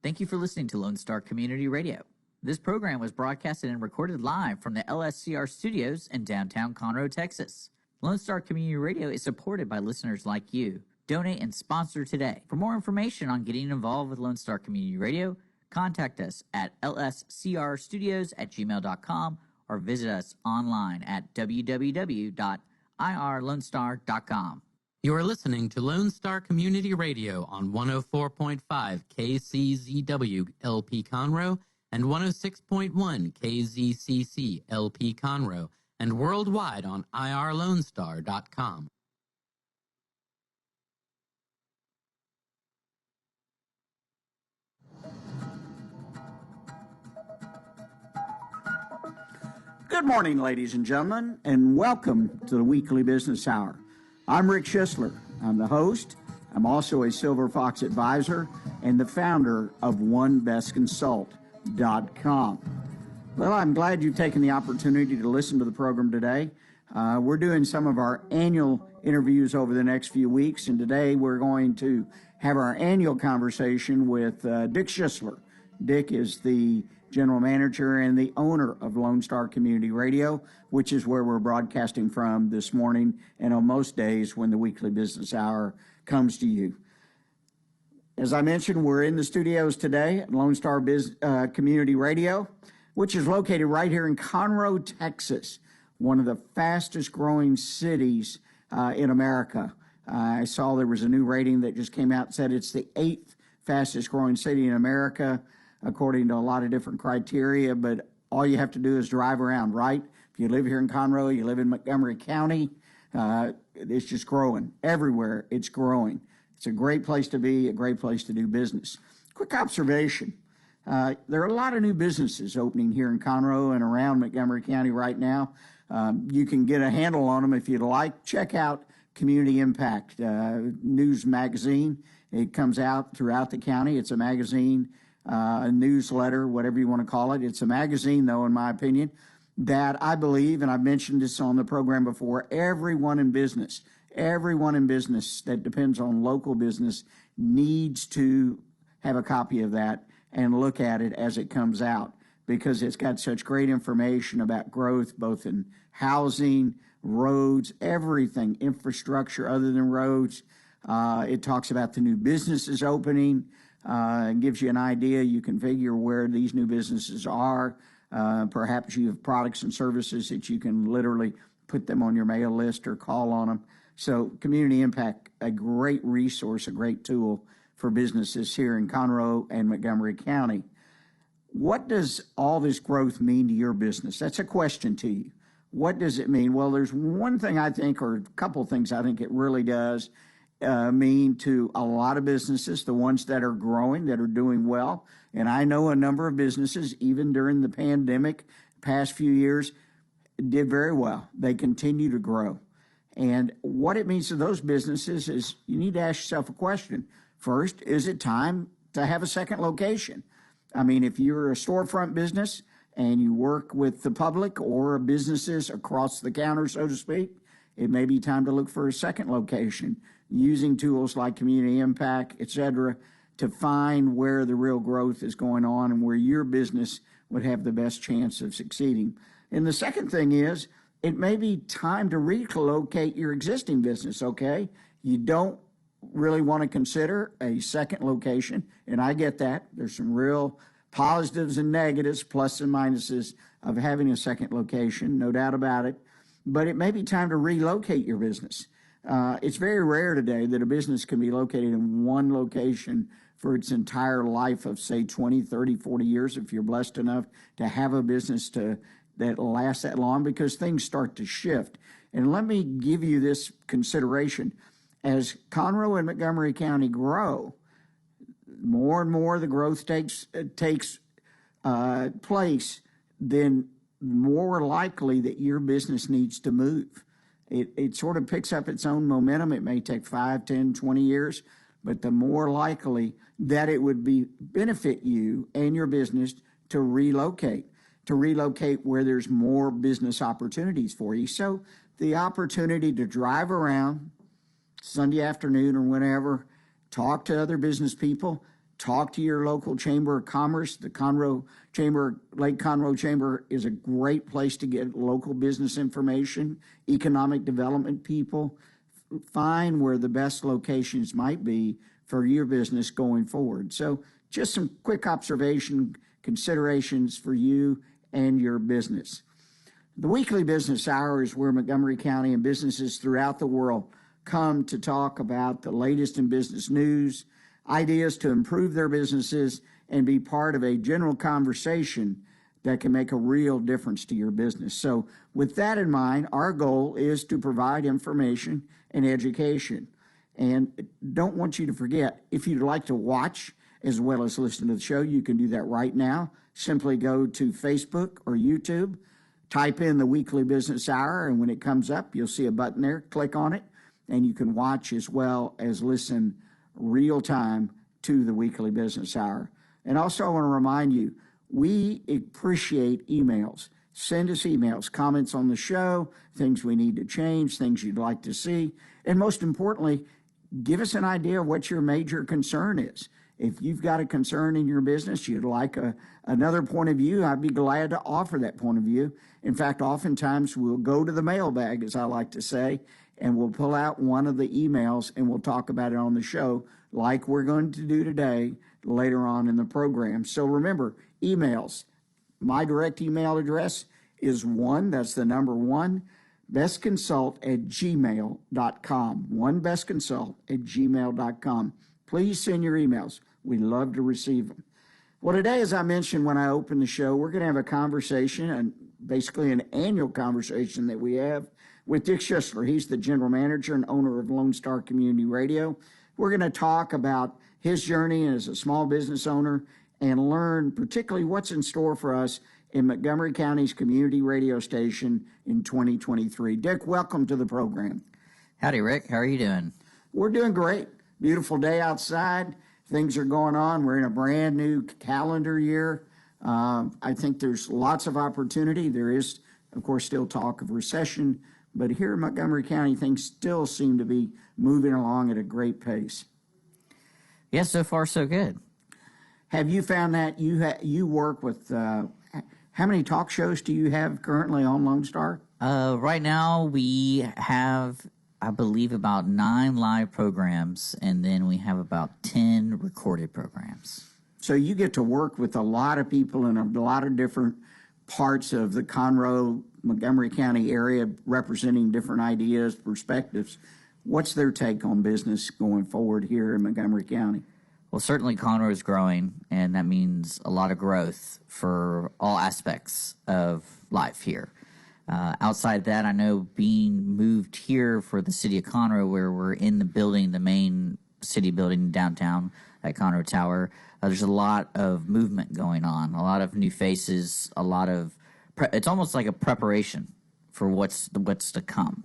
Thank you for listening to Lone Star Community Radio. This program was broadcasted and recorded live from the LSCR studios in downtown Conroe, Texas. Lone Star Community Radio is supported by listeners like you. Donate and sponsor today. For more information on getting involved with Lone Star Community Radio, contact us at lscrstudios@gmail.com or visit us online at www.irlonestar.com. You are listening to Lone Star Community Radio on 104.5 KCZW LP Conroe and 106.1 KZCC LP Conroe and worldwide on irlonestar.com. Good morning, ladies and gentlemen, and welcome to the Weekly Business Hour. I'm Dick Schissler. I'm the host. I'm also a Silver Fox advisor and the founder of OneBestConsult.com. Well, I'm glad you've taken the opportunity to listen to the program today. We're doing some of our annual interviews over the next few weeks, and today we're going to have our annual conversation with Dick Schissler. Dick is the general manager and the owner of Lone Star Community Radio, which is where we're broadcasting from this morning and on most days when the Weekly Business Hour comes to you. As I mentioned, we're in the studios today at Lone Star Community Radio, which is located right here in Conroe, Texas, one of the fastest growing cities in America. I saw there was a new rating that just came out and said it's the 8th fastest growing city in America, according to a lot of different criteria, but all you have to do is drive around, right? If you live here in Conroe, you live in Montgomery County, it's just growing. Everywhere it's growing. It's a great place to be, a great place to do business. Quick observation. There are a lot of new businesses opening here in Conroe and around Montgomery County right now. You can get a handle on them if you'd like. Check out Community Impact News Magazine. It comes out throughout the county. It's a magazine, a newsletter, whatever you want to call it. It's a magazine, though, in my opinion, that I believe, and I've mentioned this on the program before, everyone in business that depends on local business needs to have a copy of that and look at it as it comes out, because it's got such great information about growth, both in housing, roads, everything, infrastructure other than roads. It talks about the new businesses opening. It gives you an idea. You can figure where these new businesses are. Perhaps you have products and services that you can literally put them on your mail list or call on them. So Community Impact, a great resource, a great tool for businesses here in Conroe and Montgomery County. What does all this growth mean to your business? That's a question to you. What does it mean? Well, there's one thing I think, or a couple of things I think it really does mean to a lot of businesses, the ones that are growing, that are doing well. And I know a number of businesses, even during the pandemic, past few years, did very well. They continue to grow. And what it means to those businesses is you need to ask yourself a question. First, is it time to have a second location? I mean, if you're a storefront business and you work with the public or businesses across the counter, so to speak, it may be time to look for a second location, using tools like Community Impact, et cetera, to find where the real growth is going on and where your business would have the best chance of succeeding. And the second thing is, it may be time to relocate your existing business, okay? You don't really want to consider a second location, and I get that. There's some real positives and negatives, plus and minuses of having a second location, no doubt about it. But it may be time to relocate your business. It's very rare today that a business can be located in one location for its entire life of, say, 20, 30, 40 years, if you're blessed enough to have a business that lasts that long, because things start to shift. And let me give you this consideration. As Conroe and Montgomery County grow, more and more the growth takes place, then more likely that your business needs to move. It sort of picks up its own momentum. It may take 5, 10, 20 years, but the more likely that it would benefit you and your business to relocate where there's more business opportunities for you. So the opportunity to drive around Sunday afternoon or whenever, talk to other business people, talk to your local Chamber of Commerce. The Conroe Chamber, Lake Conroe Chamber, is a great place to get local business information, economic development people. Find where the best locations might be for your business going forward. So just some quick observation considerations for you and your business. The weekly business hour is where Montgomery County and businesses throughout the world come to talk about the latest in business news, ideas to improve their businesses, and be part of a general conversation that can make a real difference to your business. So with that in mind, our goal is to provide information and education. And don't want you to forget, if you'd like to watch as well as listen to the show, you can do that right now. Simply go to Facebook or YouTube, type in the Weekly Business Hour, and when it comes up, you'll see a button there. Click on it, and you can watch as well as listen real time to the Weekly Business Hour. And also, I want to remind you, we appreciate emails. Send us emails, comments on the show, things we need to change, things you'd like to see, and most importantly, give us an idea of what your major concern is. If you've got a concern in your business, you'd like another point of view, I'd be glad to offer that point of view. In fact, oftentimes we'll go to the mailbag, as I like to say, and we'll pull out one of the emails and we'll talk about it on the show like we're going to do today later on in the program. So remember, emails. My direct email address is that's the number 1, bestconsult@gmail.com. bestconsult@gmail.com. Please send your emails. We love to receive them. Well, today, as I mentioned when I opened the show, we're going to have a conversation, and basically an annual conversation that we have with Dick Schissler. He's the general manager and owner of Lone Star Community Radio. We're going to talk about his journey as a small business owner and learn particularly what's in store for us in Montgomery County's community radio station in 2023. Dick, welcome to the program. Howdy, Rick. How are you doing? We're doing great. Beautiful day outside. Things are going on. We're in a brand new calendar year. I think there's lots of opportunity. There is, of course, still talk of recession, but here in Montgomery County, things still seem to be moving along at a great pace. Yeah, so far so good. Have you found that you work with, how many talk shows do you have currently on Lone Star? Right now we have, I believe, about 9 live programs, and then we have about 10 recorded programs. So you get to work with a lot of people in a lot of different parts of the Conroe, Montgomery County area, representing different ideas, perspectives. What's their take on business going forward here in Montgomery County? Well, certainly Conroe is growing, and that means a lot of growth for all aspects of life here. Outside that, I know being moved here for the city of Conroe, where we're in the building, the main city building downtown at Conroe Tower, there's a lot of movement going on, a lot of new faces, a lot of it's almost like a preparation for what's to come.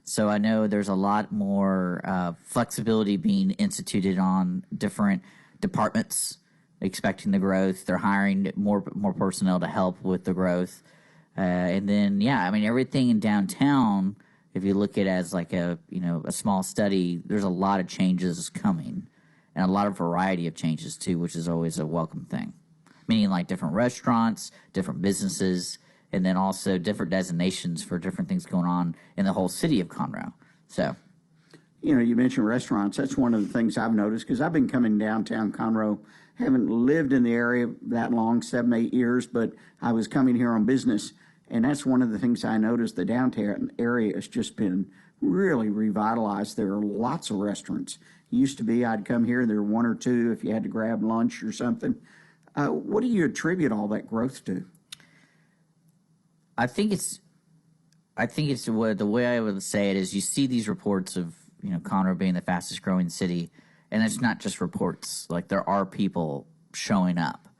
So I know there's a lot more flexibility being instituted on different departments, expecting the growth. They're hiring more personnel to help with the growth. And then, yeah, I mean, everything in downtown, if you look at it as like a small study, there's a lot of changes coming and a lot of variety of changes too, which is always a welcome thing. Meaning like different restaurants, different businesses, and then also different designations for different things going on in the whole city of Conroe. So, you mentioned restaurants. That's one of the things I've noticed because I've been coming downtown Conroe. Haven't lived in the area that long, 7, 8 years, but I was coming here on business. And that's one of the things I noticed. The downtown area has just been really revitalized. There are lots of restaurants. It used to be I'd come here, there were 1 or 2 if you had to grab lunch or something. What do you attribute all that growth to? I think it's the way I would say it is you see these reports of Conroe being the fastest growing city, and it's not just reports. Like there are people showing up,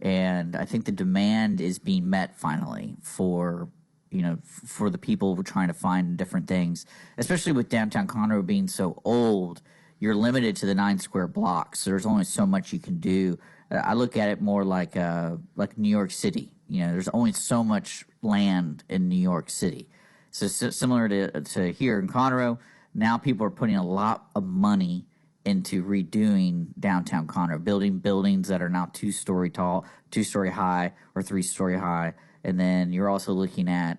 and I think the demand is being met finally for the people who are trying to find different things, especially with downtown Conroe being so old. You're limited to the 9 square blocks. So there's only so much you can do. I look at it more like New York City. There's only so much land in New York City. So similar to here in Conroe, now people are putting a lot of money into redoing downtown Conroe, building buildings that are now 2-story tall, 2-story high, or 3-story high. And then you're also looking at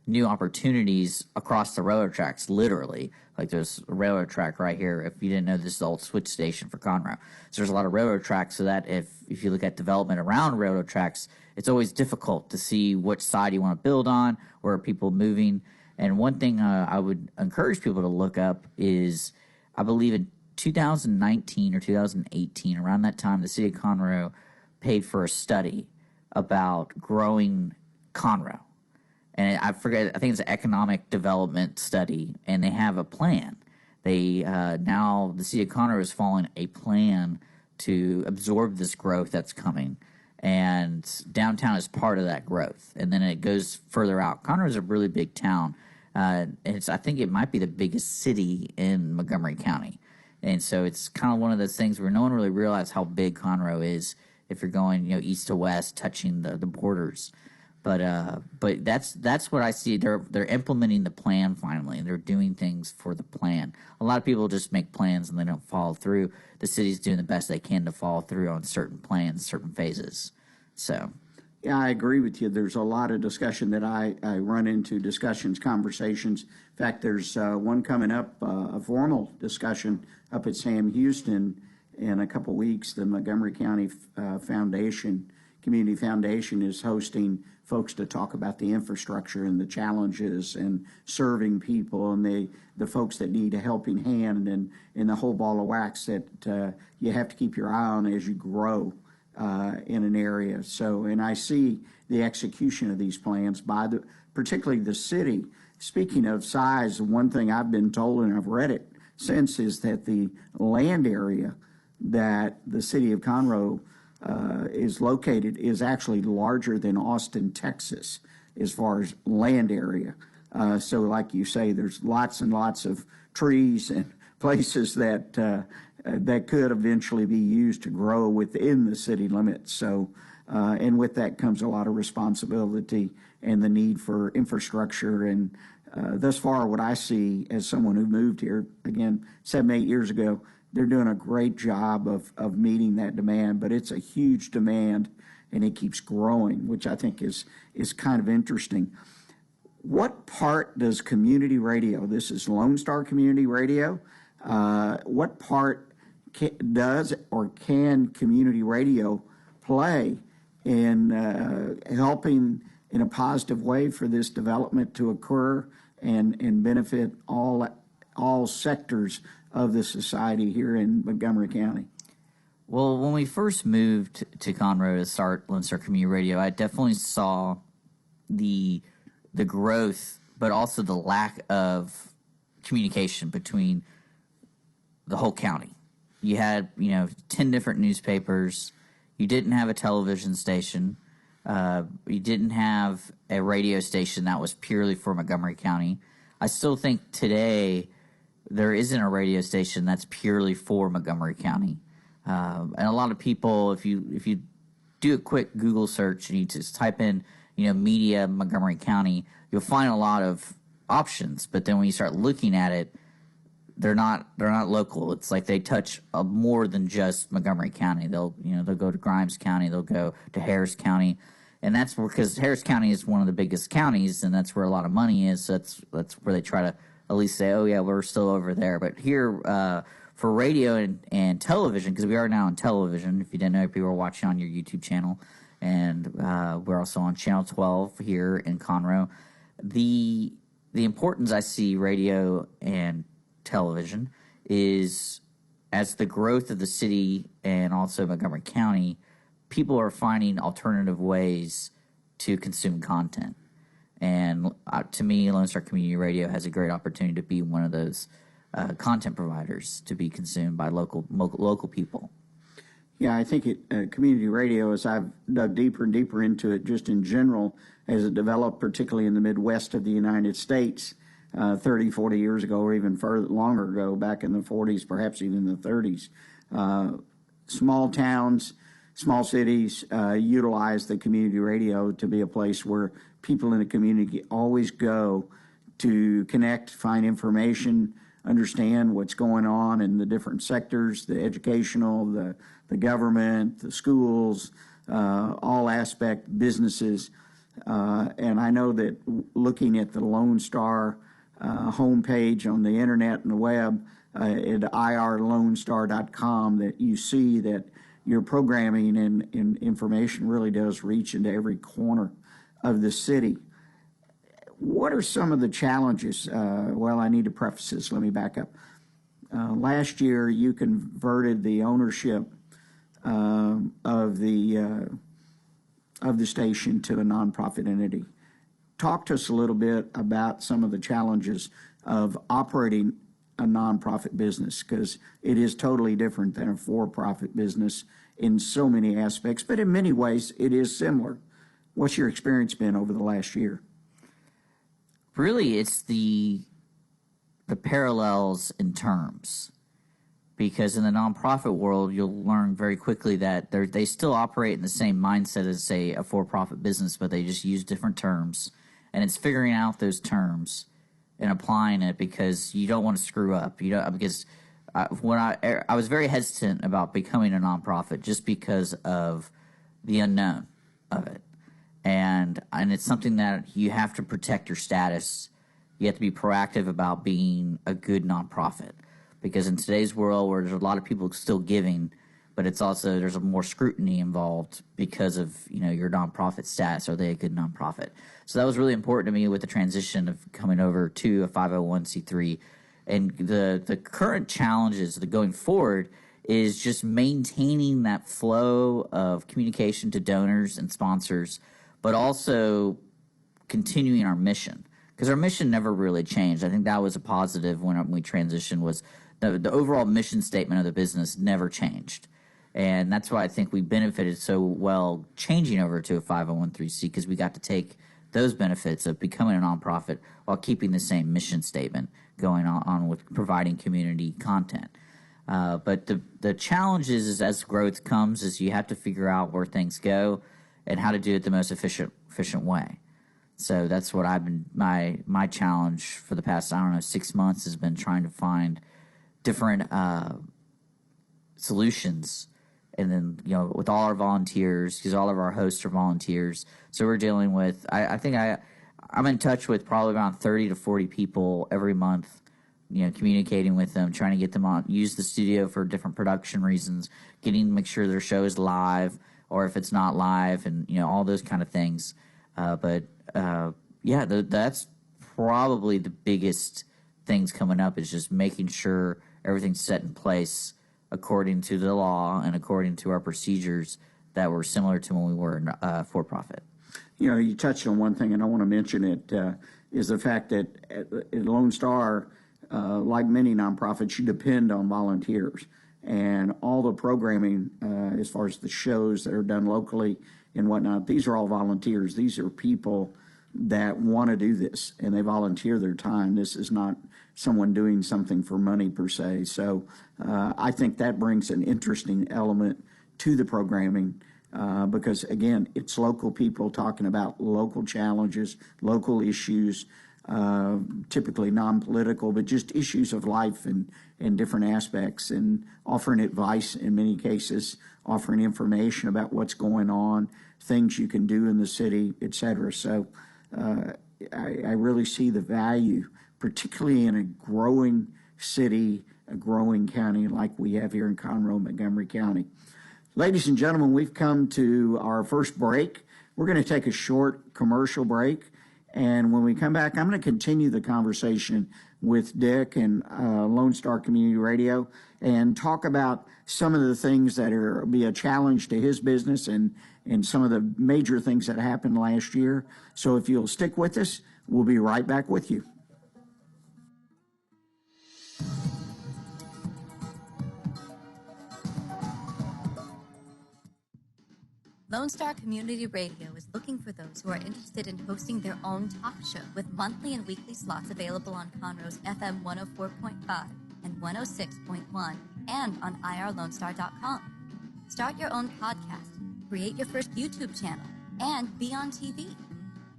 new opportunities across the railroad tracks, literally. Like there's a railroad track right here. If you didn't know, this is the old switch station for Conroe. So there's a lot of railroad tracks, so that if you look at development around railroad tracks, it's always difficult to see which side you want to build on, where are people moving. And one thing I would encourage people to look up is, I believe in 2019 or 2018, around that time, the city of Conroe paid for a study about growing Conroe. And I forget, I think it's an economic development study, and they have a plan. They now, the city of Conroe is following a plan to absorb this growth that's coming. And downtown is part of that growth. And then it goes further out. Conroe is a really big town. I think it might be the biggest city in Montgomery County. And so it's kind of one of those things where no one really realizes how big Conroe is if you're going, east to west, touching the borders. But that's what I see. They're implementing the plan finally, and they're doing things for the plan. A lot of people just make plans and they don't follow through. The city's doing the best they can to follow through on certain plans, certain phases. So, yeah, I agree with you. There's a lot of discussion that I run into, conversations. In fact, there's one coming up, a formal discussion up at Sam Houston in a couple weeks. The Montgomery County Community Foundation is hosting folks to talk about the infrastructure and the challenges and serving people and the folks that need a helping hand and the whole ball of wax that you have to keep your eye on as you grow in an area. So, and I see the execution of these plans by particularly the city. Speaking of size, one thing I've been told, and I've read it since, is that the land area that the city of Conroe is located is actually larger than Austin, Texas, as far as land area. So like you say, there's lots and lots of trees and places that could eventually be used to grow within the city limits. So, and with that comes a lot of responsibility and the need for infrastructure. And thus far, what I see as someone who moved here, again, 7-8 years ago, they're doing a great job of meeting that demand, but it's a huge demand and it keeps growing, which I think is kind of interesting. What part does community radio, this is Lone Star Community Radio, what part does or can community radio play in helping in a positive way for this development to occur and benefit all sectors of the society here in Montgomery County? Well, when we first moved to Conroe to start Lone Star Community Radio, I definitely saw the growth, but also the lack of communication between the whole county. You had, 10 different newspapers. You didn't have a television station. You didn't have a radio station that was purely for Montgomery County. I still think today there isn't a radio station that's purely for Montgomery County. And a lot of people, if you do a quick Google search and you just type in, media Montgomery County, you'll find a lot of options. But then when you start looking at it, they're not local. It's like they touch more than just Montgomery County. They'll go to Grimes County, they'll go to Harris County, and that's because Harris County is one of the biggest counties, and that's where a lot of money is. So that's where they try to at least say, oh yeah, we're still over there. But here for radio and television, because we are now on television. If you didn't know, people are watching on your YouTube channel, and we're also on Channel 12 here in Conroe. The importance I see radio and television is, as the growth of the city and also Montgomery County, people are finding alternative ways to consume content. And to me, Lone Star Community Radio has a great opportunity to be one of those content providers to be consumed by local people. Yeah, I think community radio, as I've dug deeper and deeper into it, just in general, as it developed, particularly in the Midwest of the United States, 30, 40 years ago, or even further, longer ago, back in the 40s, perhaps even the 30s. Small towns, small cities utilize the community radio to be a place where people in the community always go to connect, find information, understand what's going on in the different sectors, the educational, the government, the schools, all aspect businesses. And I know that looking at the Lone Star homepage on the internet and the web at irlonestar.com, that you see that your programming and information really does reach into every corner of the city. What are some of the challenges? Well, I need to preface this. Let me back up. Last year, you converted the ownership of the station to a nonprofit entity. Talk to us a little bit about some of the challenges of operating a nonprofit business, because it is totally different than a for-profit business in so many aspects, but in many ways it is similar. What's your experience been over the last year? Really, it's the parallels in terms, because in the nonprofit world, you'll learn very quickly that they still operate in the same mindset as, say, a for-profit business, but they just use different terms, and it's figuring out those terms and applying it, because you don't want to screw up. You know, because when I was very hesitant about becoming a nonprofit just because of the unknown of it. And it's something that you have to protect your status. You have to be proactive about being a good nonprofit, because in today's world where there's a lot of people still giving, but it's also there's more scrutiny involved because of your nonprofit status. Are they a good nonprofit? So that was really important to me with the transition of coming over to a 501c3. And the current challenges going forward is just maintaining that flow of communication to donors and sponsors, but also continuing our mission, because our mission never really changed. I think that was a positive when we transitioned, was the overall mission statement of the business never changed. And that's why I think we benefited so well changing over to a 501c3, because we got to take those benefits of becoming a nonprofit while keeping the same mission statement going on with providing community content. But the challenge is as growth comes, is you have to figure out where things go and how to do it the most efficient way. So that's what I've been, my challenge for the past, 6 months has been trying to find different solutions. And then, with all our volunteers, because all of our hosts are volunteers. So we're dealing with, I think I'm in touch with probably around 30 to 40 people every month, communicating with them, trying to get them on, use the studio for different production reasons, make sure their show is live, or if it's not live, and, all those kind of things. That's probably the biggest things coming up, is just making sure everything's set in place according to the law and according to our procedures that were similar to when we were for-profit. You touched on one thing, and I want to mention it, is the fact that at Lone Star, like many nonprofits, you depend on volunteers. And all the programming, as far as the shows that are done locally and whatnot, these are all volunteers. These are people that want to do this, and they volunteer their time. This is not someone doing something for money per se. So I think that brings an interesting element to the programming, because, again, it's local people talking about local challenges, local issues, typically non-political, but just issues of life and different aspects, and offering advice in many cases, offering information about what's going on, things you can do in the city, et cetera. So I really see the value, particularly in a growing city, a growing county like we have here in Conroe, Montgomery County. Ladies and gentlemen, we've come to our first break. We're going to take a short commercial break, and when we come back, I'm going to continue the conversation with Dick and Lone Star Community Radio and talk about some of the things that be a challenge to his business and some of the major things that happened last year. So if you'll stick with us, we'll be right back with you. Lone Star Community Radio is looking for those who are interested in hosting their own talk show, with monthly and weekly slots available on Conroe's FM 104.5 and 106.1 and on irlonestar.com. Start your own podcast, create your first YouTube channel, and be on TV.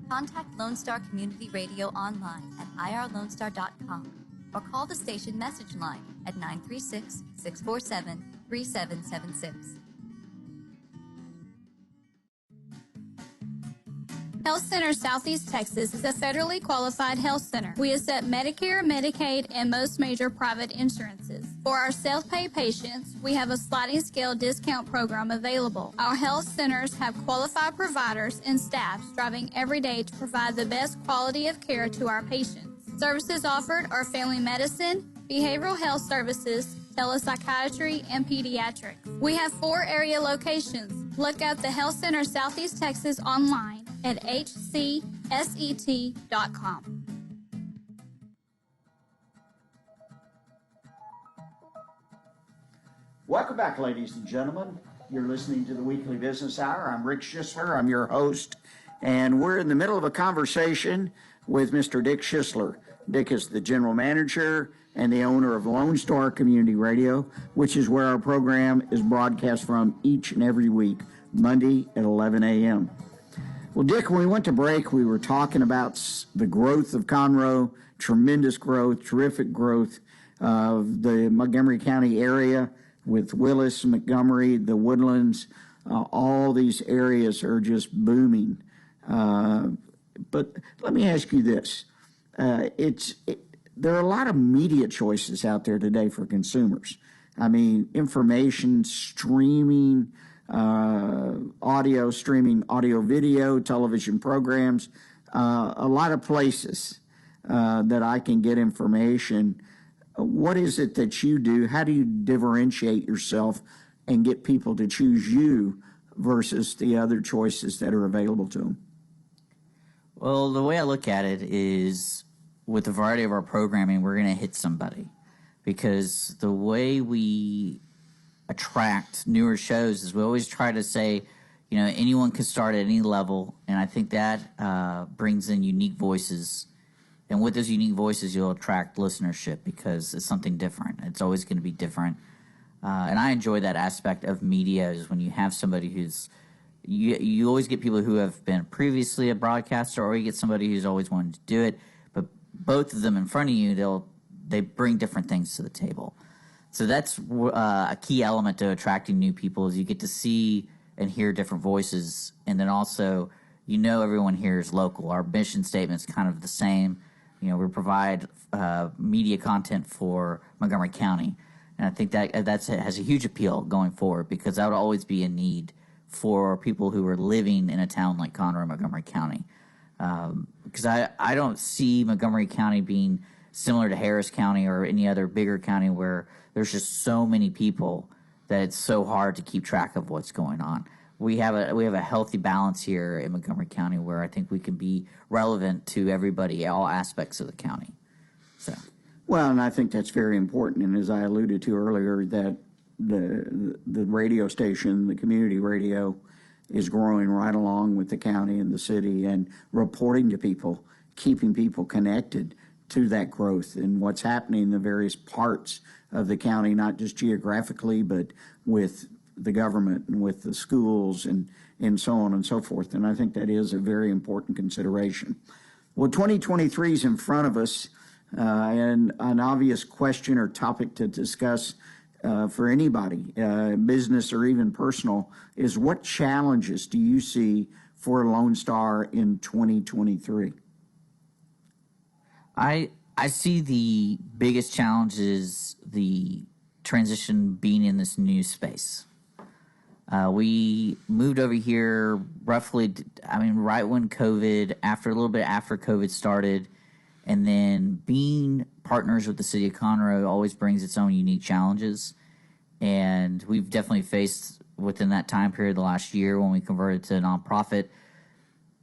Contact Lone Star Community Radio online at irlonestar.com or call the station message line at 936-647-3776. Health Center Southeast Texas is a federally qualified health center. We accept Medicare, Medicaid, and most major private insurances. For our self-pay patients, we have a sliding scale discount program available. Our health centers have qualified providers and staff striving every day to provide the best quality of care to our patients. Services offered are family medicine, behavioral health services, telepsychiatry, and pediatrics. We have 4 area locations. Look up the Health Center Southeast Texas online at hcset.com. Welcome back, ladies and gentlemen. You're listening to the Weekly Business Hour. I'm Rick Schissler. I'm your host, and we're in the middle of a conversation with Mr. Dick Schissler. Dick is the general manager and the owner of Lone Star Community Radio, which is where our program is broadcast from each and every week, Monday at 11 a.m. Well, Dick, when we went to break, we were talking about the growth of Conroe, tremendous growth, terrific growth of the Montgomery County area with Willis, Montgomery, the Woodlands. All these areas are just booming. But let me ask you this. There are a lot of media choices out there today for consumers. I mean, information, streaming, audio, video, television programs, a lot of places that I can get information. What is it that you do? How do you differentiate yourself and get people to choose you versus the other choices that are available to them? Well, the way I look at it is with the variety of our programming, we're going to hit somebody, because the way we attract newer shows is we always try to say, you know, anyone can start at any level, and I think that brings in unique voices. And with those unique voices, you'll attract listenership because it's something different. It's always going to be different. And I enjoy that aspect of media is when you have somebody who's, you always get people who have been previously a broadcaster, or you get somebody who's always wanted to do it. But both of them in front of you, they bring different things to the table. So that's a key element to attracting new people is you get to see and hear different voices. And then also, you know, everyone here is local. Our mission statement is kind of the same. You know, we provide media content for Montgomery County. And I think that has a huge appeal going forward, because that would always be a need for people who are living in a town like Conroe, Montgomery County. Because I don't see Montgomery County being similar to Harris County or any other bigger county where there's just so many people that it's so hard to keep track of what's going on. We have a healthy balance here in Montgomery County where I think we can be relevant to everybody, all aspects of the county. So, well, and I think that's very important. And as I alluded to earlier, that the radio station, the community radio, is growing right along with the county and the city and reporting to people, keeping people connected to that growth and what's happening in the various parts of the county, not just geographically, but with the government and with the schools and so on and so forth. And I think that is a very important consideration. Well, 2023 is in front of us, and an obvious question or topic to discuss for anybody, business or even personal, is what challenges do you see for Lone Star in 2023? I see the biggest challenge is the transition being in this new space. We moved over here roughly, right when COVID, a little bit after COVID started, and then being partners with the city of Conroe always brings its own unique challenges. And we've definitely faced within that time period the last year when we converted to a nonprofit.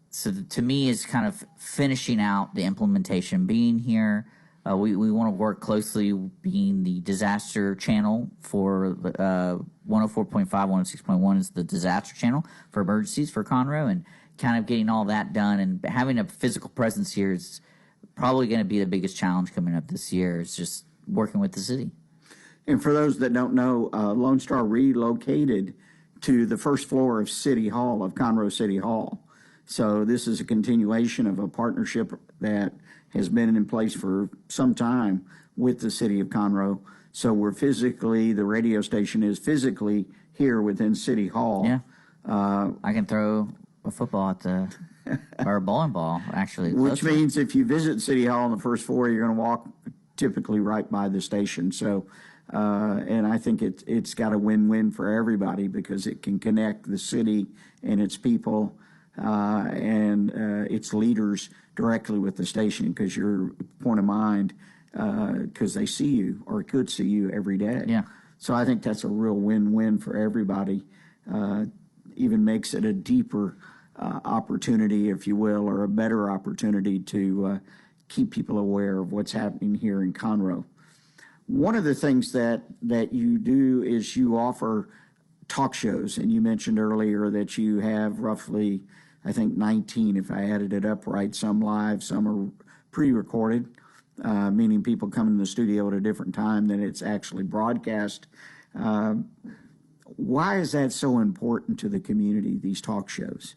So to me, it's kind of finishing out the implementation. Being here, we want to work closely, being the disaster channel for 104.5, 106.1 is the disaster channel for emergencies for Conroe, and kind of getting all that done and having a physical presence here is probably going to be the biggest challenge coming up this year. Is just working with the city. And for those that don't know, Lone Star relocated to the first floor of City Hall, of Conroe City Hall. So this is a continuation of a partnership that has been in place for some time with the city of Conroe. So we're physically, the radio station is physically here within City Hall. Yeah. I can throw a football at or a bowling ball, actually. Which means if you visit City Hall on the first floor, you're going to walk typically right by the station. So, and I think it's got a win-win for everybody because it can connect the city and its people and its leaders directly with the station because your point of mind, because they see you or could see you every day. Yeah. So I think that's a real win-win for everybody. Even makes it a deeper opportunity, if you will, or a better opportunity to keep people aware of what's happening here in Conroe. One of the things that you do is you offer talk shows, and you mentioned earlier that you have roughly, I think, 19, if I added it up right, some live, some are pre-recorded, meaning people come in the studio at a different time than it's actually broadcast. Why is that so important to the community, these talk shows?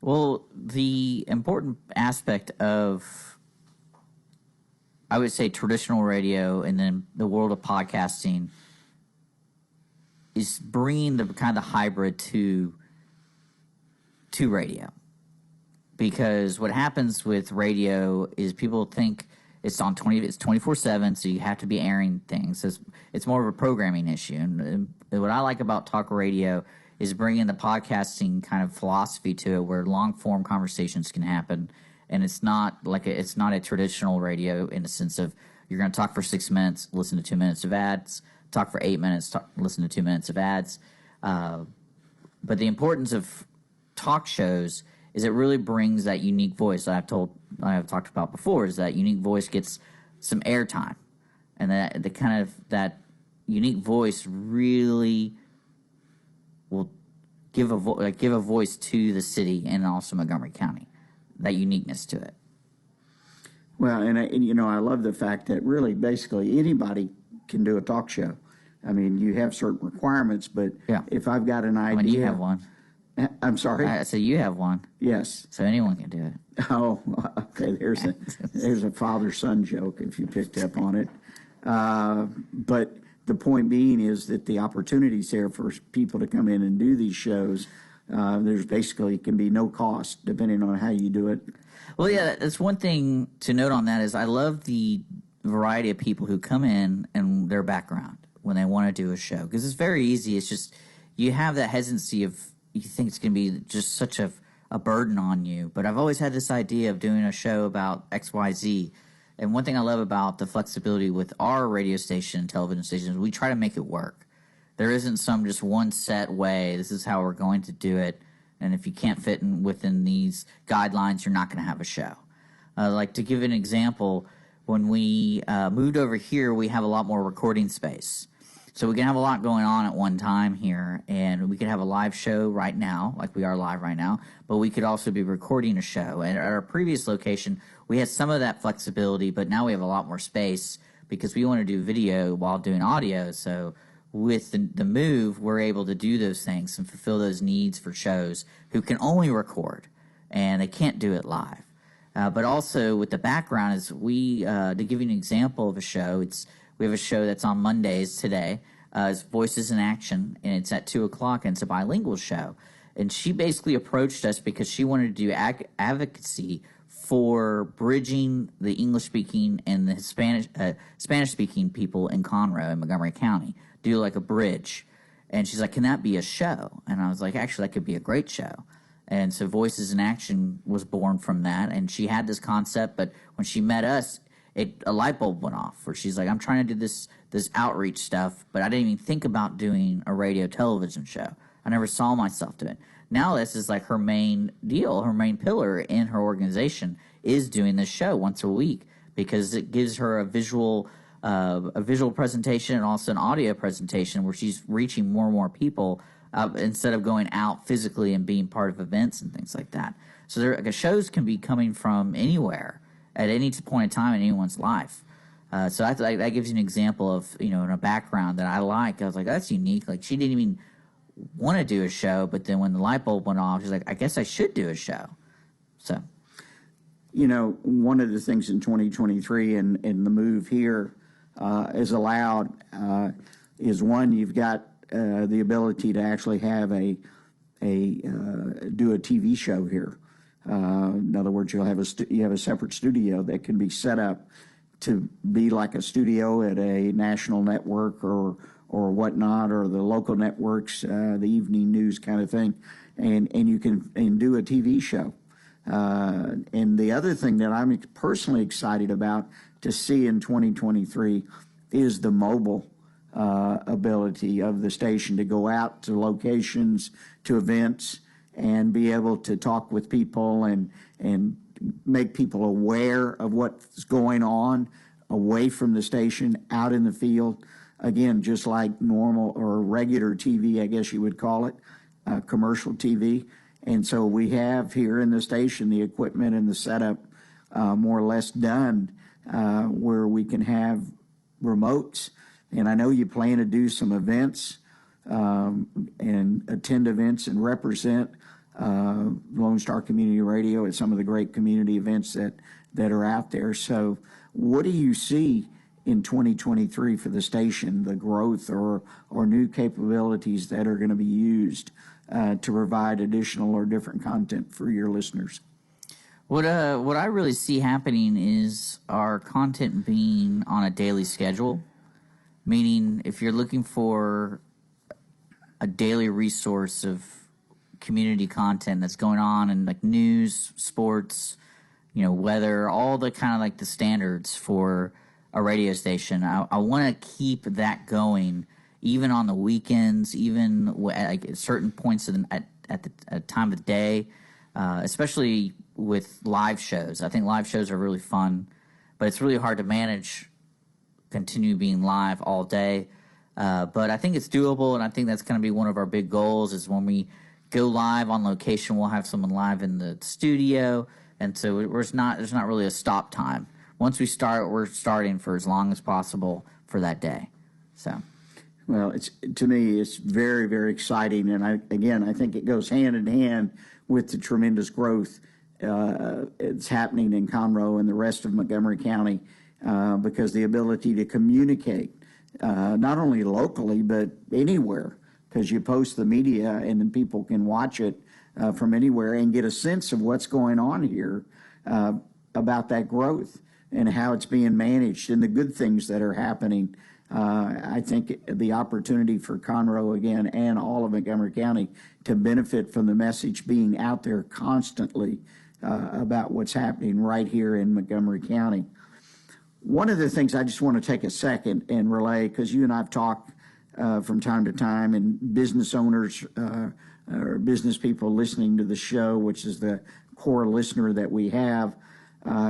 Well, the important aspect of, I would say, traditional radio and then the world of podcasting is bringing the kind of hybrid to radio. Because what happens with radio is people think it's 24/7, so you have to be airing things. It's more of a programming issue. And what I like about talk radio is bringing the podcasting kind of philosophy to it, where long form conversations can happen, and it's not a traditional radio in the sense of you're going to talk for 6 minutes, listen to 2 minutes of ads, talk for 8 minutes, listen to 2 minutes of ads. But the importance of talk shows is it really brings that unique voice that I've talked about before, is that unique voice gets some airtime, and that unique voice really will give a voice to the city and also Montgomery County, that uniqueness to it. Well, and I love the fact that really basically anybody can do a talk show. I mean, you have certain requirements, but if I've got an idea. I mean, you have one. I'm sorry? So you have one. Yes. So anyone can do it. Oh, okay. There's a father-son joke if you picked up on it. But the point being is that the opportunities there for people to come in and do these shows, there's basically can be no cost depending on how you do it. Well, yeah, that's one thing to note on that is I love the variety of people who come in and their background when they want to do a show, because it's very easy. It's just you have that hesitancy of you think it's going to be just such a burden on you. But I've always had this idea of doing a show about XYZ. And one thing I love about the flexibility with our radio station and television stations is we try to make it work. There isn't some just one set way. This is how we're going to do it. And if you can't fit within these guidelines, you're not going to have a show. Like to give an example, when we moved over here, we have a lot more recording space. So we can have a lot going on at one time here, and we could have a live show right now, like we are live right now, but we could also be recording a show. And at our previous location, we had some of that flexibility, but now we have a lot more space because we want to do video while doing audio. So with the move, we're able to do those things and fulfill those needs for shows who can only record, and they can't do it live. But also with the background is to give you an example of a show, we have a show that's on Mondays today. It's Voices in Action, and it's at 2 o'clock, and it's a bilingual show. And she basically approached us because she wanted to do advocacy for bridging the English-speaking and the Spanish-speaking people in Conroe and Montgomery County. Do like a bridge. And she's like, can that be a show? And I was like, actually, that could be a great show. And so Voices in Action was born from that. And she had this concept, but when she met us, a light bulb went off where she's like, I'm trying to do this outreach stuff, but I didn't even think about doing a radio television show. I never saw myself doing it. Now this is like her main deal, her main pillar in her organization is doing this show once a week because it gives her a visual presentation and also an audio presentation where she's reaching more and more people instead of going out physically and being part of events and things like that. So shows can be coming from anywhere at any point in time in anyone's life. So that gives you an example of, in a background that I like. I was like, that's unique. Like, she didn't even want to do a show, but then when the light bulb went off, she's like, I guess I should do a show. So one of the things in 2023 and the move here is allowed is one, you've got the ability to actually have do a TV show here. In other words, you have a separate studio that can be set up to be like a studio at a national network or whatnot, or the local networks, the evening news kind of thing, and you can do a TV show. And the other thing that I'm personally excited about to see in 2023 is the mobile ability of the station to go out to locations, to events, and be able to talk with people and make people aware of what's going on away from the station, out in the field. Again, just like normal or regular TV, I guess you would call it, commercial TV. And so we have here in the station the equipment and the setup more or less done where we can have remotes. And I know you plan to do some events and attend events and represent Lone Star Community Radio at some of the great community events that are out there. So what do you see in 2023 for the station, the growth or new capabilities that are going to be used to provide additional or different content for your listeners? What I really see happening is our content being on a daily schedule, meaning if you're looking for a daily resource of community content that's going on in like news, sports, weather, all the kind of like the standards for a radio station. I want to keep that going even on the weekends, even at certain points at the time of the day, especially with live shows. I think live shows are really fun, but it's really hard to manage, continue being live all day. But I think it's doable, and I think that's going to be one of our big goals is when we go live on location, we'll have someone live in the studio, and so there's not really a stop time. Once we start, we're starting for as long as possible for that day. So, well, to me, it's very, very exciting, and I think it goes hand in hand with the tremendous growth it's happening in Conroe and the rest of Montgomery County, because the ability to communicate not only locally but anywhere, because you post the media and then people can watch it from anywhere and get a sense of what's going on here about that growth and how it's being managed and the good things that are happening. I think the opportunity for Conroe again and all of Montgomery County to benefit from the message being out there constantly about what's happening right here in Montgomery County. One of the things I just want to take a second and relay, because you and I have talked from time to time, and business owners or business people listening to the show, which is the core listener that we have,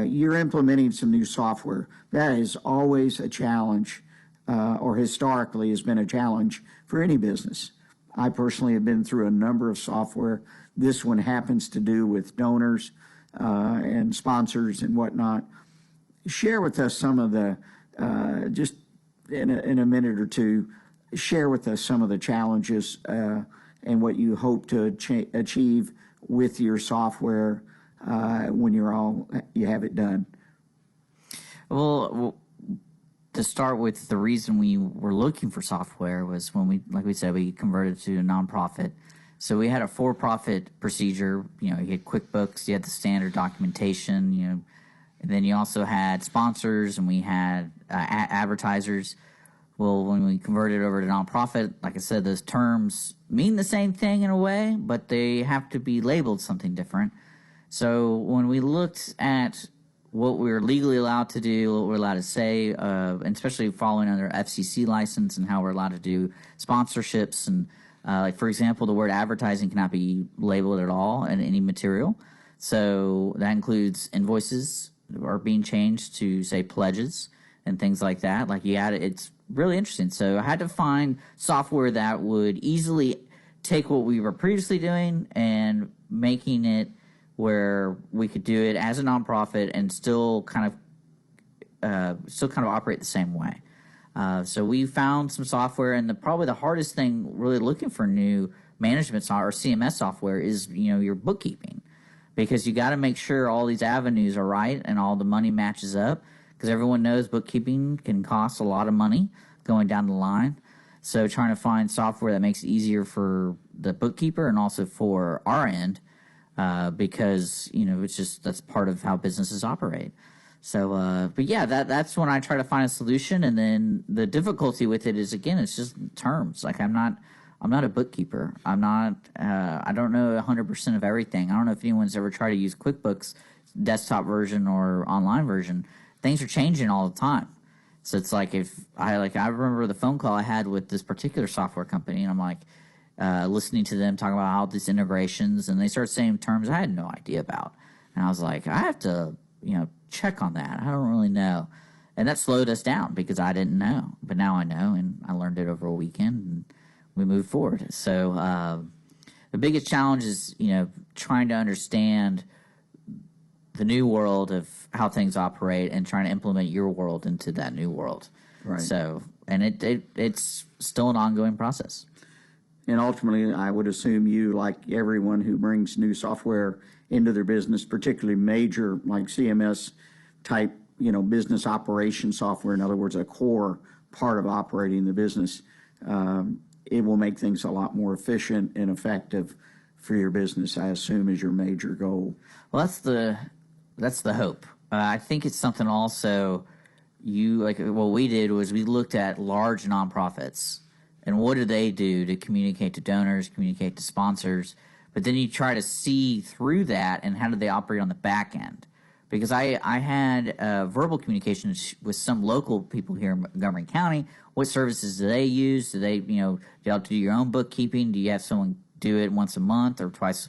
you're implementing some new software. That is always a challenge, or historically has been a challenge for any business. I personally have been through a number of software. This one happens to do with donors and sponsors and whatnot. Share with us some of the, just in a minute or two, share with us some of the challenges and what you hope to achieve with your software when you have it done. Well, to start with, the reason we were looking for software was when like we said, we converted to a nonprofit. So we had a for-profit procedure. You had QuickBooks, you had the standard documentation, and then you also had sponsors, and we had advertisers. Well, when we converted over to nonprofit, like I said, those terms mean the same thing in a way, but they have to be labeled something different. So when we looked at what we were legally allowed to do, what we're allowed to say, and especially following under FCC license and how we're allowed to do sponsorships, and like for example, the word advertising cannot be labeled at all in any material. So that includes invoices are being changed to say pledges and things like that. Like it's really interesting. So I had to find software that would easily take what we were previously doing and making it where we could do it as a nonprofit and still kind of operate the same way. So we found some software, and probably the hardest thing really looking for new management software or CMS software is your bookkeeping, because you got to make sure all these avenues are right and all the money matches up, because everyone knows bookkeeping can cost a lot of money going down the line. So trying to find software that makes it easier for the bookkeeper and also for our end, because, it's just, that's part of how businesses operate. So, but yeah, that's when I try to find a solution. And then the difficulty with it is, again, it's just terms. Like I'm not a bookkeeper. I don't know 100% of everything. I don't know if anyone's ever tried to use QuickBooks desktop version or online version. Things are changing all the time. So it's like I remember the phone call I had with this particular software company, and I'm like listening to them talk about all these integrations, and they start saying terms I had no idea about. And I was like, I have to, check on that. I don't really know. And that slowed us down because I didn't know. But now I know, and I learned it over a weekend, and we moved forward. So the biggest challenge is, trying to understand the new world of how things operate and trying to implement your world into that new world. Right. So, and it's still an ongoing process. And ultimately, I would assume you, like everyone who brings new software into their business, particularly major like CMS type, business operation software, in other words, a core part of operating the business, it will make things a lot more efficient and effective for your business, I assume, is your major goal. Well, that's the hope. I think it's something also what we did was we looked at large nonprofits and what do they do to communicate to donors, communicate to sponsors, but then you try to see through that and how do they operate on the back end. Because I had verbal communication with some local people here in Montgomery County. What services do they use? Do they, do you have to do your own bookkeeping? Do you have someone do it once a month or twice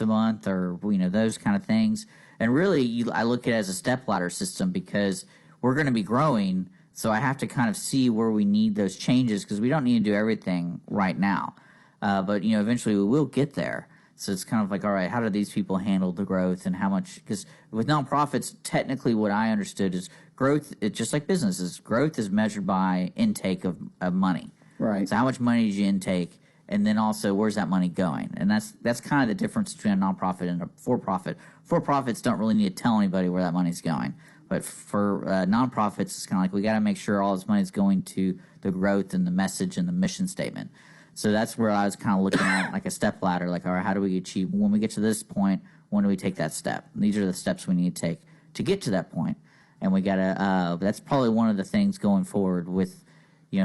a month, or those kind of things? And really, I look at it as a stepladder system because we're going to be growing, so I have to kind of see where we need those changes because we don't need to do everything right now. But eventually we will get there. So it's kind of like, all right, how do these people handle the growth and how much? Because with nonprofits, technically what I understood is growth, it's just like businesses. Growth is measured by intake of money. Right. So how much money did you intake? And then also, where's that money going? And that's kind of the difference between a nonprofit and a for-profit. For-profits don't really need to tell anybody where that money's going. But for nonprofits, it's kind of like we got to make sure all this money is going to the growth and the message and the mission statement. So that's where I was kind of looking at like a step ladder, like, all right, how do we achieve, when we get to this point, when do we take that step? And these are the steps we need to take to get to that point. And we got to, that's probably one of the things going forward with,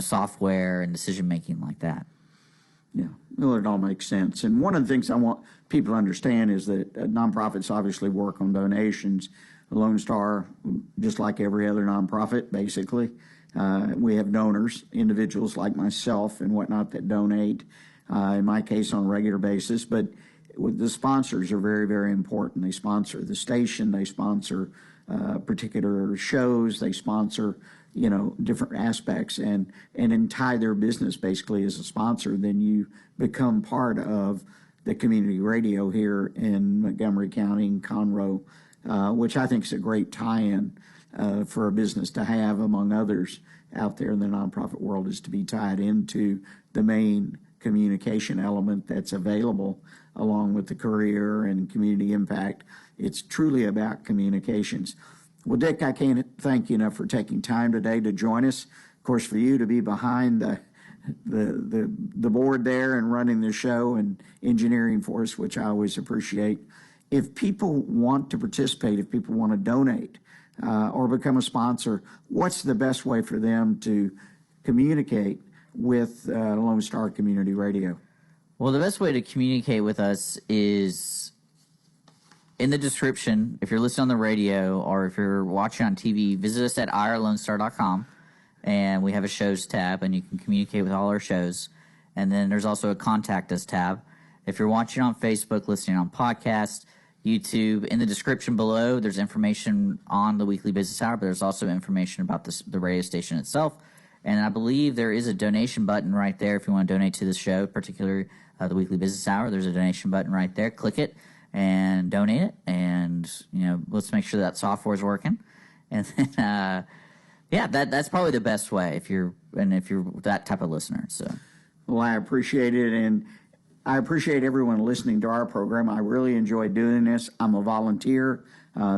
software and decision-making like that. Yeah, well, it all makes sense. And one of the things I want people to understand is that nonprofits obviously work on donations. Lone Star, just like every other nonprofit, basically, we have donors, individuals like myself and whatnot that donate, in my case on a regular basis. But the sponsors are very, very important. They sponsor the station, they sponsor particular shows, they sponsor different aspects, and then tie their business basically as a sponsor. Then you become part of the community radio here in Montgomery County and Conroe, which I think is a great tie-in for a business to have, among others out there in the nonprofit world, is to be tied into the main communication element that's available along with the career and community impact. It's truly about communications. Well, Dick, I can't thank you enough for taking time today to join us. Of course, for you to be behind the board there and running the show and engineering for us, which I always appreciate. If people want to participate, if people want to donate or become a sponsor, what's the best way for them to communicate with Lone Star Community Radio? Well, the best way to communicate with us is in the description. If you're listening on the radio or if you're watching on TV, visit us at irlonestar.com, and we have a shows tab, and you can communicate with all our shows. And then there's also a contact us tab. If you're watching on Facebook, listening on podcast, YouTube, in the description below, there's information on the Weekly Business Hour, but there's also information about the radio station itself. And I believe there is a donation button right there if you want to donate to the show, particularly the Weekly Business Hour. There's a donation button right there. Click it and donate it, and let's make sure that software is working. And then, that's probably the best way if you're that type of listener. So, well, I appreciate it, and I appreciate everyone listening to our program. I really enjoy doing this. I'm a volunteer.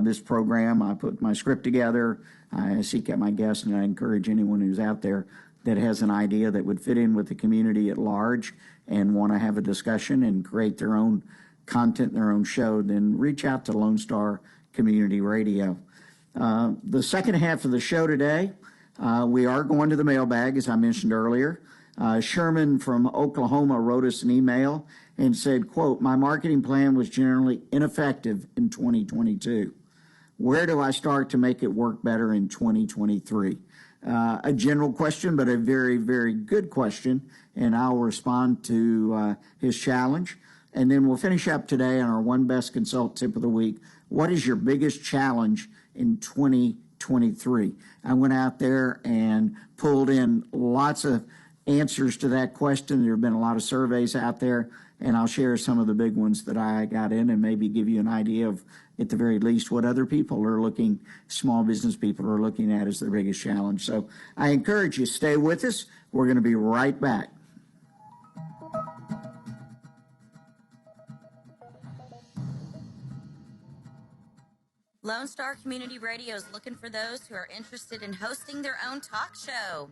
This program, I put my script together, I seek out my guests, and I encourage anyone who's out there that has an idea that would fit in with the community at large and want to have a discussion and create their own content, their own show, then reach out to Lone Star Community Radio. The second half of the show today, we are going to the mailbag, as I mentioned earlier. Sherman from Oklahoma wrote us an email and said, quote, "My marketing plan was generally ineffective in 2022. Where do I start to make it work better in 2023? A general question, but a very, very good question, and I'll respond to his challenge. And then we'll finish up today on our One Best Consult Tip of the Week. What is your biggest challenge in 2023? I went out there and pulled in lots of answers to that question. There have been a lot of surveys out there, and I'll share some of the big ones that I got in and maybe give you an idea of, at the very least, what other people are looking, small business people are looking at as their biggest challenge. So I encourage you, stay with us. We're going to be right back. Lone Star Community Radio is looking for those who are interested in hosting their own talk show.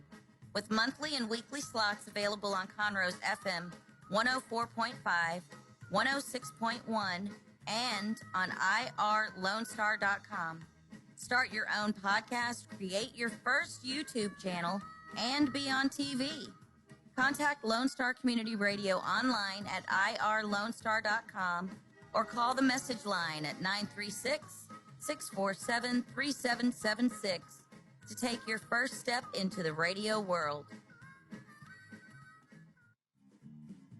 With monthly and weekly slots available on Conroe's FM 104.5, 106.1, and on irlonestar.com. Start your own podcast, create your first YouTube channel, and be on TV. Contact Lone Star Community Radio online at irlonestar.com or call the message line at 936-647-3776 to take your first step into the radio world.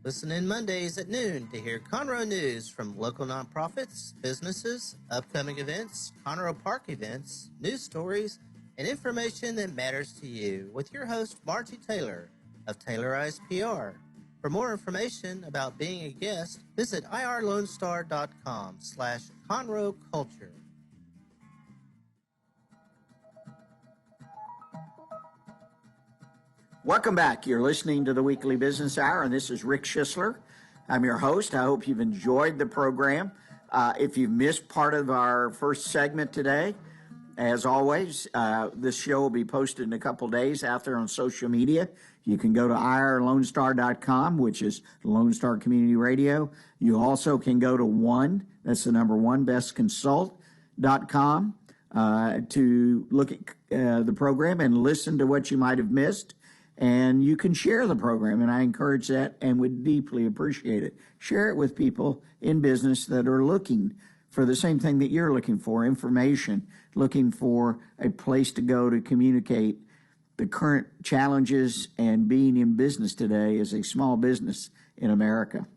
Listen in Mondays at noon to hear Conroe news from local nonprofits, businesses, upcoming events, Conroe Park events, news stories, and information that matters to you with your host, Margie Taylor of Taylorized PR. For more information about being a guest, visit irlonestar.com/Conroe Culture. Welcome back. You're listening to the Weekly Business Hour, and this is Dick Schissler. I'm your host. I hope you've enjoyed the program. If you've missed part of our first segment today, as always, this show will be posted in a couple days out there on social media. You can go to irlonestar.com, which is Lone Star Community Radio. You also can go to that's the number one, bestconsult.com to look at the program and listen to what you might have missed. And you can share the program, and I encourage that and would deeply appreciate it. Share it with people in business that are looking for the same thing that you're looking for, information, looking for a place to go to communicate the current challenges and being in business today as a small business in America.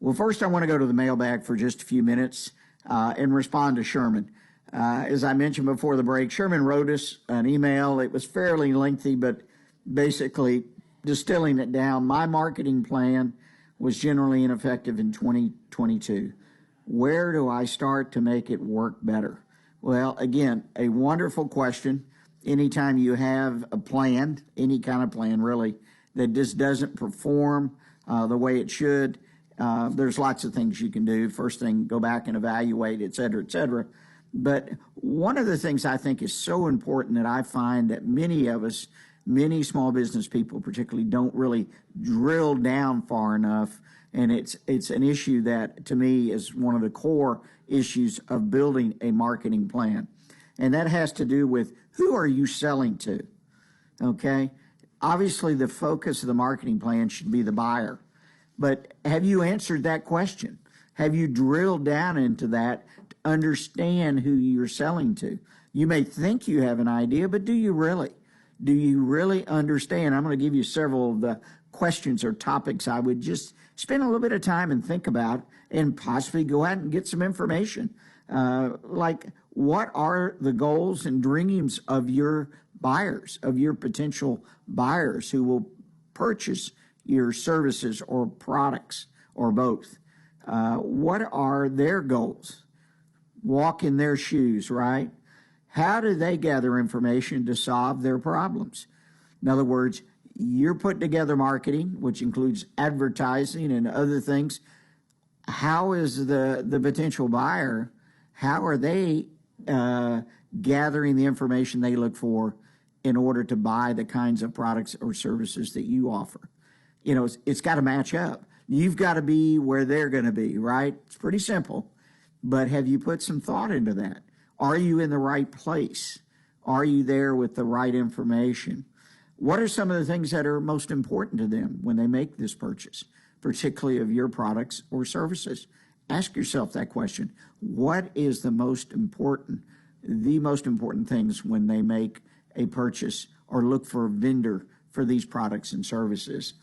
Well, first I want to go to the mailbag for just a few minutes and respond to Sherman. As I mentioned before the break, Sherman wrote us an email. It was fairly lengthy, but basically distilling it down, my marketing plan was generally ineffective in 2022. Where do I start to make it work better? Well, again, a wonderful question. Anytime you have a plan, any kind of plan really, that just doesn't perform the way it should, there's lots of things you can do. First thing, go back and evaluate, et cetera, et cetera. But one of the things I think is so important that I find that many of us, many small business people particularly, don't really drill down far enough. And it's an issue that, to me, is one of the core issues of building a marketing plan. And that has to do with, who are you selling to? Okay? Obviously, the focus of the marketing plan should be the buyer. But have you answered that question? Have you drilled down into that to understand who you're selling to? You may think you have an idea, but do you really? Do you really understand? I'm going to give you several of the questions or topics I would just spend a little bit of time and think about and possibly go out and get some information. Like, what are the goals and dreams of your buyers, of your potential buyers who will purchase your services or products or both? What are their goals? Walk in their shoes, right? How do they gather information to solve their problems? In other words, You're putting together marketing, which includes advertising and other things. How is the potential buyer, how are they gathering the information they look for in order to buy the kinds of products or services that you offer? You know, it's got to match up. You've got to be where they're going to be, right? It's pretty simple. But have you put some thought into that? Are you in the right place? Are you there with the right information? What are some of the things that are most important to them when they make this purchase, particularly of your products or services? Ask yourself that question. What is the most important things when they make a purchase or look for a vendor for these products and services?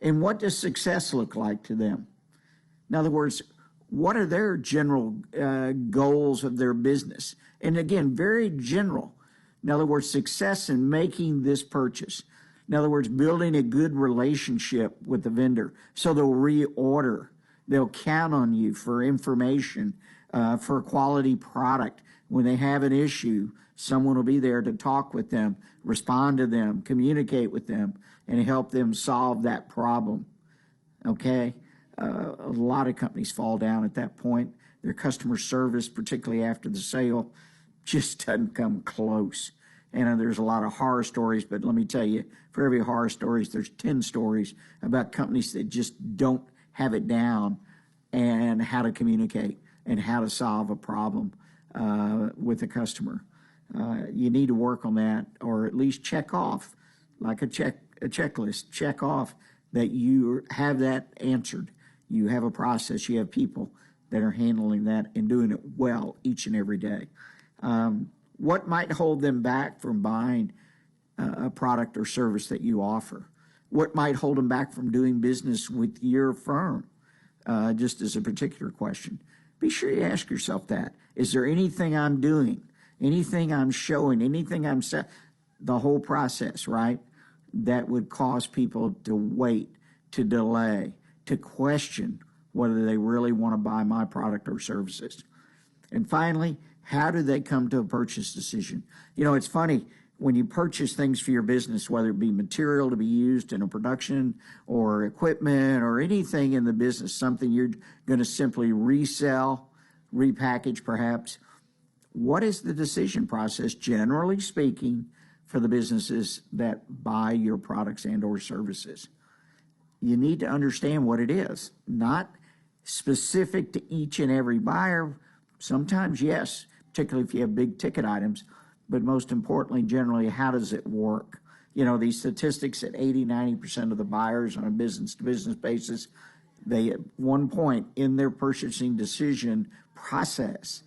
And what does success look like to them? In other words, what are their general goals of their business? And again, very general. In other words, success in making this purchase. In other words, building a good relationship with the vendor so they'll reorder. They'll count on you for information, for a quality product. When they have an issue, someone will be there to talk with them, respond to them, communicate with them, and help them solve that problem. Okay? A lot of companies fall down at that point. Their customer service, particularly after the sale, just doesn't come close. And there's a lot of horror stories, but let me tell you, for every horror stories, there's 10 stories about companies that just don't have it down and how to communicate and how to solve a problem with a customer. You need to work on that, or at least check off, like a checklist, check off that you have that answered. You have a process, you have people that are handling that and doing it well each and every day. What might hold them back from buying a product or service that you offer? What might hold them back from doing business with your firm? Just as a particular question. Be sure you ask yourself that. Is there anything I'm doing, anything I'm showing, anything I'm saying, the whole process, right, that would cause people to wait, to delay, to question whether they really want to buy my product or services? And finally, how do they come to a purchase decision? You know, it's funny, when you purchase things for your business, whether it be material to be used in a production or equipment or anything in the business, something you're going to simply resell, repackage perhaps, what is the decision process, generally speaking, for the businesses that buy your products and or services? You need to understand what it is, not specific to each and every buyer. Sometimes, yes, particularly if you have big ticket items, but most importantly, generally, how does it work? You know, these statistics at 80-90% of the buyers on a business-to-business basis, they at one point in their purchasing decision process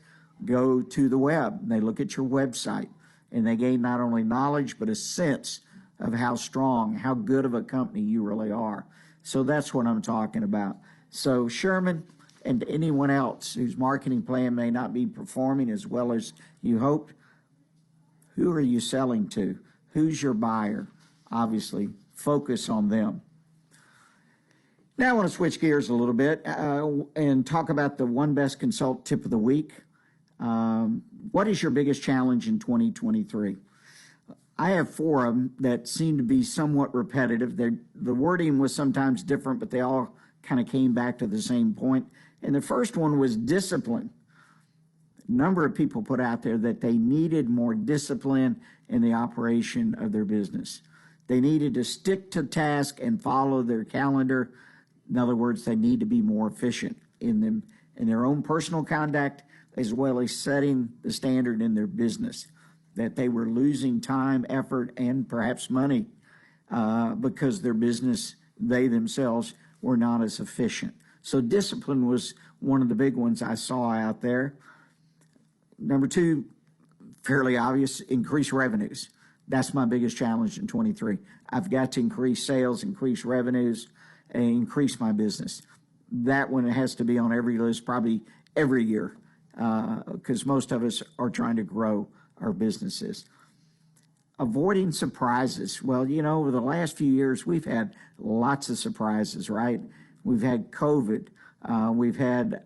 go to the web, and they look at your website, and they gain not only knowledge, but a sense of how strong, how good of a company you really are. So that's what I'm talking about. So Sherman, and anyone else whose marketing plan may not be performing as well as you hoped, who are you selling to? Who's your buyer? Obviously, focus on them. Now I want to switch gears a little bit and talk about the One Best Consult tip of the week. What is your biggest challenge in 2023? I have 4 of them that seem to be somewhat repetitive. The wording was sometimes different, but they all kind of came back to the same point. And the first one was discipline. A number of people put out there that they needed more discipline in the operation of their business. They needed to stick to task and follow their calendar. In other words, they need to be more efficient in their own personal conduct, as well as setting the standard in their business, that they were losing time, effort, and perhaps money because their business, they themselves, were not as efficient. So discipline was one of the big ones I saw out there. Number 2, fairly obvious, increase revenues. That's my biggest challenge in 23. I've got to increase sales, increase revenues, and increase my business. That one has to be on every list probably every year because most of us are trying to grow our businesses. Avoiding surprises. Well, you know, over the last few years, we've had lots of surprises, right? We've had COVID. We've had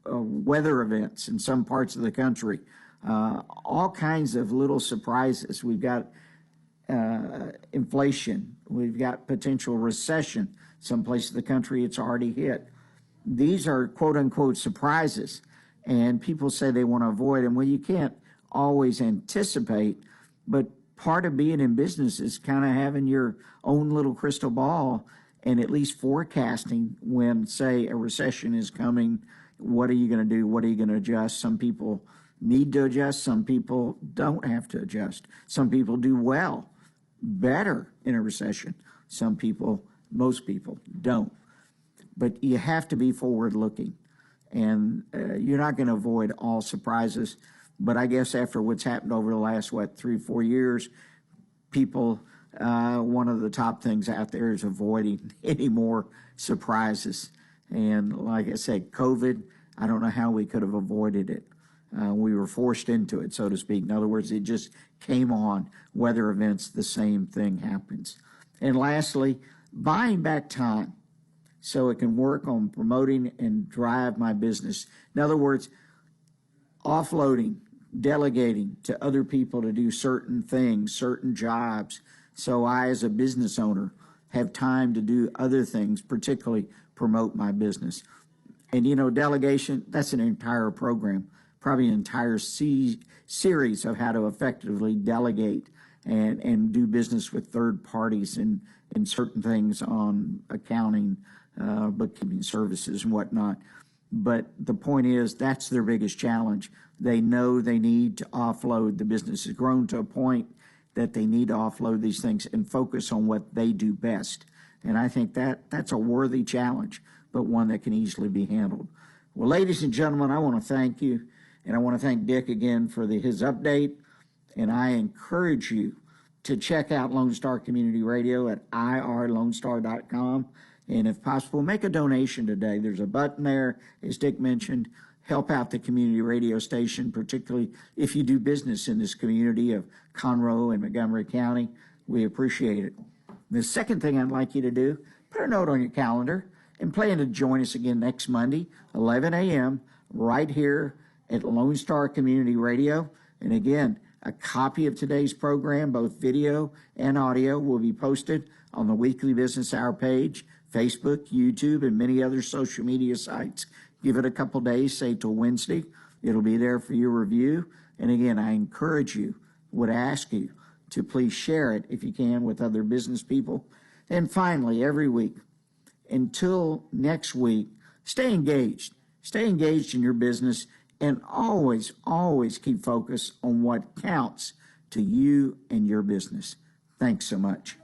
weather events in some parts of the country. All kinds of little surprises. We've got inflation. We've got potential recession. Some places of the country it's already hit. These are quote unquote surprises, and people say they want to avoid them. Well, you can't always anticipate, but part of being in business is kind of having your own little crystal ball and at least forecasting when, say, a recession is coming. What are you going to do? What are you going to adjust? Some people need to adjust. Some people don't have to adjust. Some people do well, better in a recession. Some people, most people, don't. But you have to be forward-looking, and you're not going to avoid all surprises. But I guess after what's happened over the last, 3-4 years, people, one of the top things out there is avoiding any more surprises. And like I said, COVID, I don't know how we could have avoided it. We were forced into it, so to speak. In other words, it just came on. Weather events, the same thing happens. And lastly, buying back time so it can work on promoting and drive my business. In other words, offloading, delegating to other people to do certain things, certain jobs, so I, as a business owner, have time to do other things, particularly promote my business. And, delegation, that's an entire program, probably an entire series of how to effectively delegate and do business with third parties and certain things on accounting, bookkeeping services and whatnot. But the point is, that's their biggest challenge. They know they need to offload. The business has grown to a point that they need to offload these things and focus on what they do best. And I think that's a worthy challenge, but one that can easily be handled. Well, ladies and gentlemen, I want to thank you, and I want to thank Dick again for his update. And I encourage you to check out Lone Star Community Radio at irlonestar.com. And if possible, make a donation today. There's a button there, as Dick mentioned. Help out the community radio station, particularly if you do business in this community of Conroe and Montgomery County. We appreciate it. The second thing I'd like you to do, put a note on your calendar and plan to join us again next Monday, 11 a.m., right here at Lone Star Community Radio. And again, a copy of today's program, both video and audio, will be posted on the Weekly Business Hour page, Facebook, YouTube, and many other social media sites. Give it a couple days, say till Wednesday. It'll be there for your review. And again, I encourage you, would ask you to please share it if you can with other business people. And finally, every week, until next week, stay engaged. Stay engaged in your business and always, always keep focused on what counts to you and your business. Thanks so much.